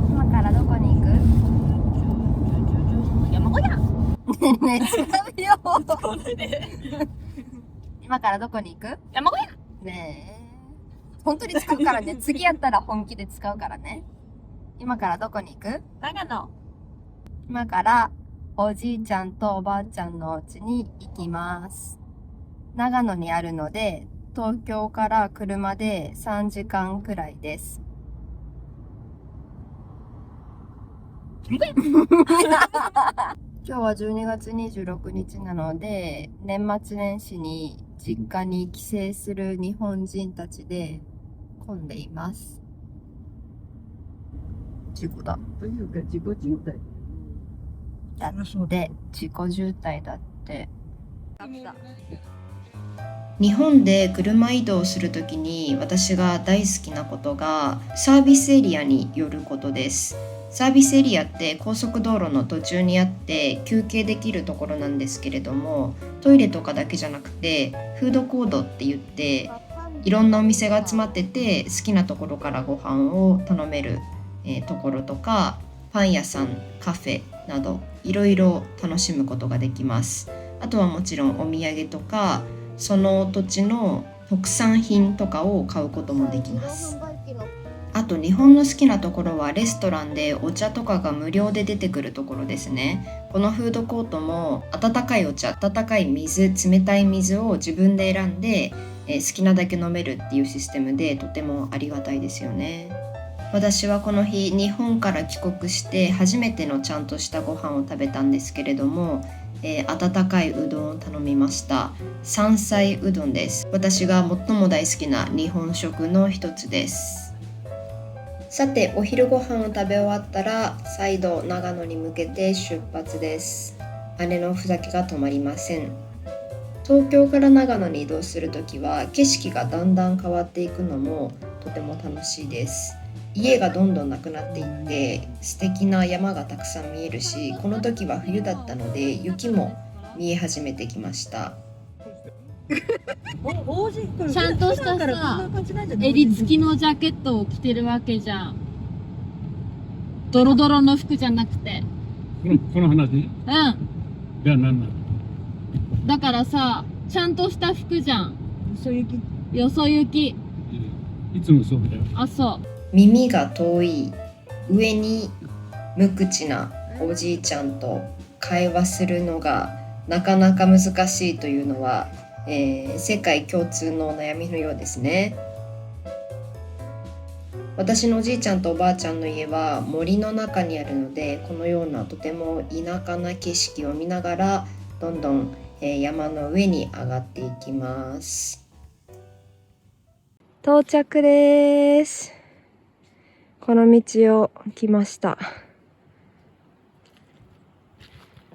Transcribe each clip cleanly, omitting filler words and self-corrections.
今からどこに行く？山小屋。ね、違うよ。今からどこに行く？山小屋。ねえ。本当に使うからね。次やったら本気で使うからね。今からどこに行く？長野。今からおじいちゃんとおばあちゃんのお家に行きます。長野にあるので、東京から車で3時間くらいです。今日は12月26日なので、年末年始に実家に帰省する日本人たちで混んでいます。事故だ。というか自己渋滞。だって自己渋滞だって。日本で車移動するときに私が大好きなことがサービスエリアに寄ることです。サービスエリアって高速道路の途中にあって休憩できるところなんですけれども、トイレとかだけじゃなくてフードコートって言っていろんなお店が集まってて、好きなところからご飯を頼める、ところとか、パン屋さん、カフェなどいろいろ楽しむことができます。あとはもちろんお土産とかその土地の特産品とかを買うこともできます。あと日本の好きなところはレストランでお茶とかが無料で出てくるところですね。このフードコートも温かいお茶、温かい水、冷たい水を自分で選んで、好きなだけ飲めるっていうシステムでとてもありがたいですよね。私はこの日日本から帰国して初めてのちゃんとしたご飯を食べたんですけれども、温かいうどんを頼みました。山菜うどんです。私が最も大好きな日本食の一つです。さて、お昼ご飯を食べ終わったら再度長野に向けて出発です。姉のふざけが止まりません。東京から長野に移動するときは景色がだんだん変わっていくのもとても楽しいです。家がどんどんなくなっていって素敵な山がたくさん見えるし、この時は冬だったので雪も見え始めてきました。ちゃんとしたさ、襟付きのジャケットを着てるわけじゃん。ドロドロの服じゃなくて。この話？うん。じゃあ何なの？だからさ、ちゃんとした服じゃん。よそ行き。いつもそうだよ。あ、そう。耳が遠い、上に無口なおじいちゃんと会話するのがなかなか難しいというのは、世界共通のお悩みのようですね。私のおじいちゃんとおばあちゃんの家は森の中にあるので、このようなとても田舎な景色を見ながらどんどん、山の上に上がっていきます。到着です。この道を来ました。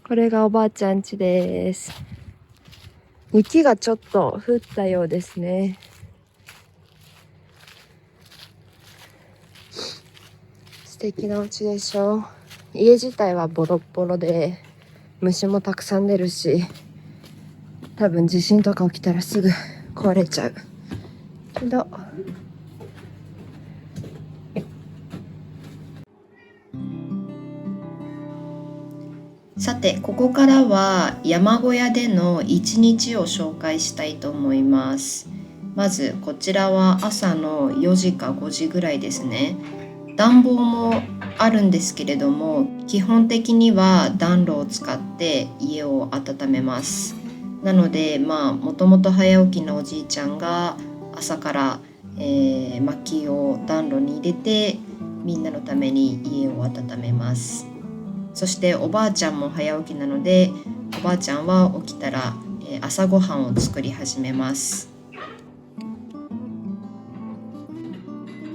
これがおばあちゃん家です。雪がちょっと降ったようですね。素敵なお家でしょ。家自体はボロッボロで虫もたくさん出るし、多分地震とか起きたらすぐ壊れちゃうけど、さて、ここからは山小屋での一日を紹介したいと思います。まずこちらは朝の4時か5時ぐらいですね。暖房もあるんですけれども、基本的には暖炉を使って家を温めます。なのでもともと早起きのおじいちゃんが朝から、薪を暖炉に入れてみんなのために家を温めます。そしておばあちゃんも早起きなので、おばあちゃんは起きたら、朝ごはんを作り始めます。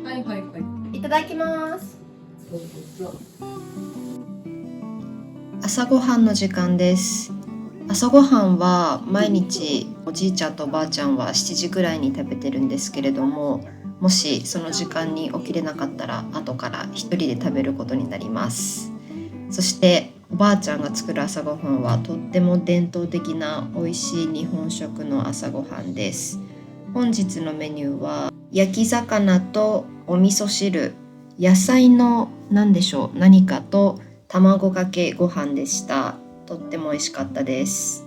はいはいはい。いただきます。朝ごはんの時間です。朝ごはんは毎日おじいちゃんとおばあちゃんは7時ぐらいに食べてるんですけれども、もしその時間に起きれなかったら後から一人で食べることになります。そしておばあちゃんが作る朝ごはんはとっても伝統的な美味しい日本食の朝ごはんです。本日のメニューは焼き魚とお味噌汁、野菜の何でしょう、何かと卵かけご飯でした。とっても美味しかったです。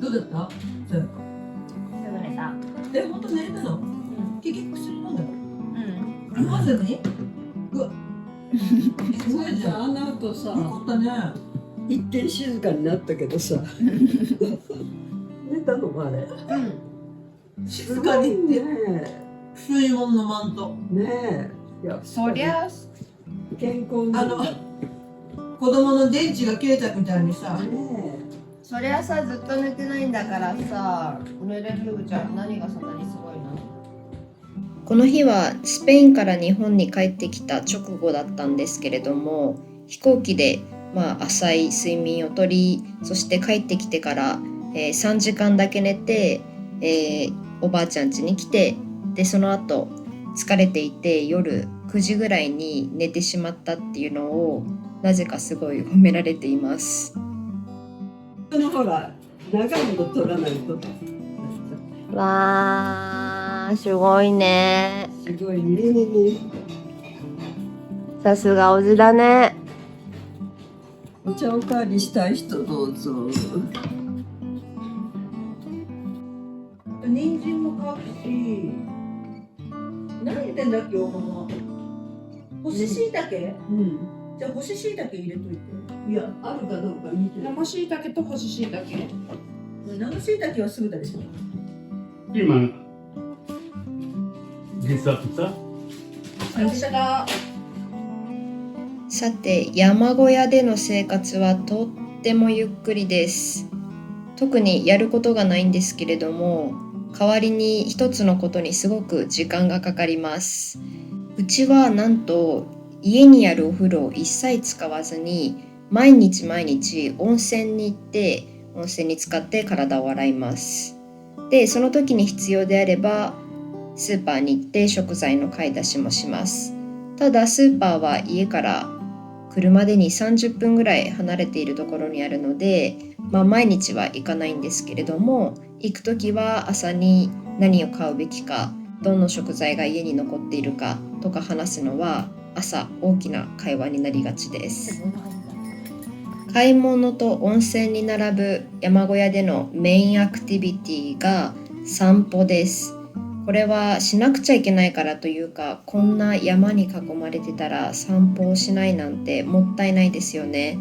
どうだったそれれた。本当寝れたの結局薬飲んだのうん。まさにうわすごいじゃんあの後さよかったね一見静かになったけどさ寝たのあれ静かにってね水温のマントえねえいやそりゃ健康にあの子供の電池が切れたみたいにさねそりゃさ、ずっと寝てないんだからさ、寝れるじゃん。何がそんなにすごいの？この日はスペインから日本に帰ってきた直後だったんですけれども、飛行機で浅い睡眠をとり、そして帰ってきてから、3時間だけ寝て、おばあちゃん家に来て、でその後疲れていて夜9時ぐらいに寝てしまったっていうのをなぜかすごい褒められています。そのほら長いの取らないとわー、すごいね。すごいねさすがおじだね。お茶おかわりしたい人どうぞ人参も買うし何言ってんだっけおママ干し椎茸うんじゃあ干し椎茸入れといていやあるかどうか見て生しいたけと干ししいたけ。生椎茸はすぐだでしょ今、実際さ、さて、山小屋での生活はとってもゆっくりです。特にやることがないんですけれども、代わりに一つのことにすごく時間がかかります。うちはなんと家にあるお風呂を一切使わずに毎日温泉に行って温泉に浸かって体を洗います。で、その時に必要であればスーパーに行って食材の買い出しもします。ただスーパーは家から車でに30分ぐらい離れているところにあるので、毎日は行かないんですけれども、行く時は朝に何を買うべきか、どの食材が家に残っているかとか話すのは朝大きな会話になりがちです。買い物と温泉に並ぶ山小屋でのメインアクティビティが散歩です。これはしなくちゃいけないからというか、こんな山に囲まれてたら散歩をしないなんてもったいないですよね。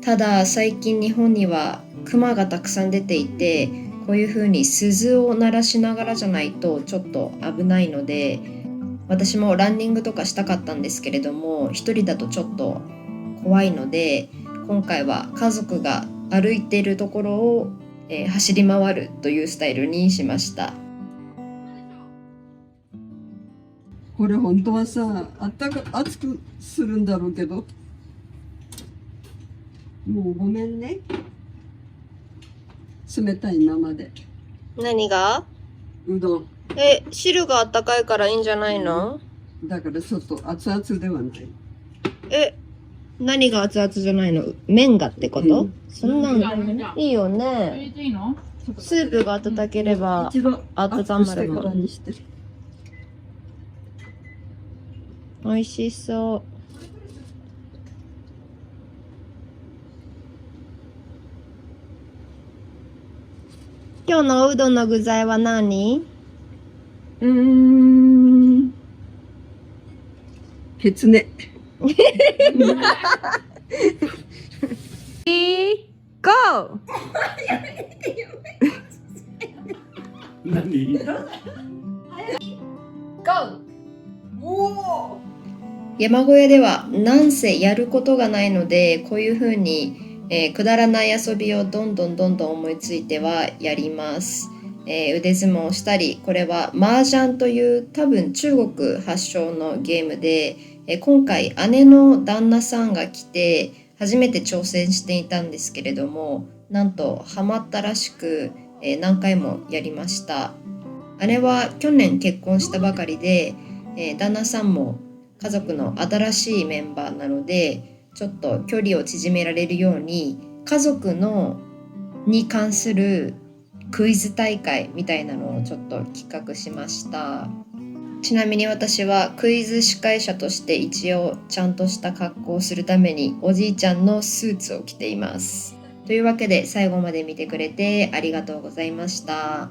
ただ最近日本にはクマがたくさん出ていて、こういう風に鈴を鳴らしながらじゃないとちょっと危ないので、私もランニングとかしたかったんですけれども、一人だとちょっと怖いので、今回は家族が歩いているところを、走り回るというスタイルにしました。これ本当はさ熱くするんだろうけどもうごめんね冷たいままで何が？うどん汁があったかいからいいんじゃないの？だからちょっと熱々ではない何が熱々じゃないの？麺がってこと？そんなんいいよ入ね。れていいの？スープが温ければ一度温まる熱くしてからもん。にして美味しそう。今日のおうどんの具材は何？ケツネゴー！何？山小屋ではなんせやることがないので、こういう風に、くだらない遊びをどんどん思いついてはやります。腕相撲をしたり、これは麻雀という多分中国発祥のゲームで、今回姉の旦那さんが来て初めて挑戦していたんですけれども、なんとハマったらしく、何回もやりました。姉は去年結婚したばかりで、旦那さんも家族の新しいメンバーなので、ちょっと距離を縮められるように家族に関するクイズ大会みたいなのをちょっと企画しました。ちなみに私はクイズ司会者として一応ちゃんとした格好をするためにおじいちゃんのスーツを着ています。というわけで最後まで見てくれてありがとうございました。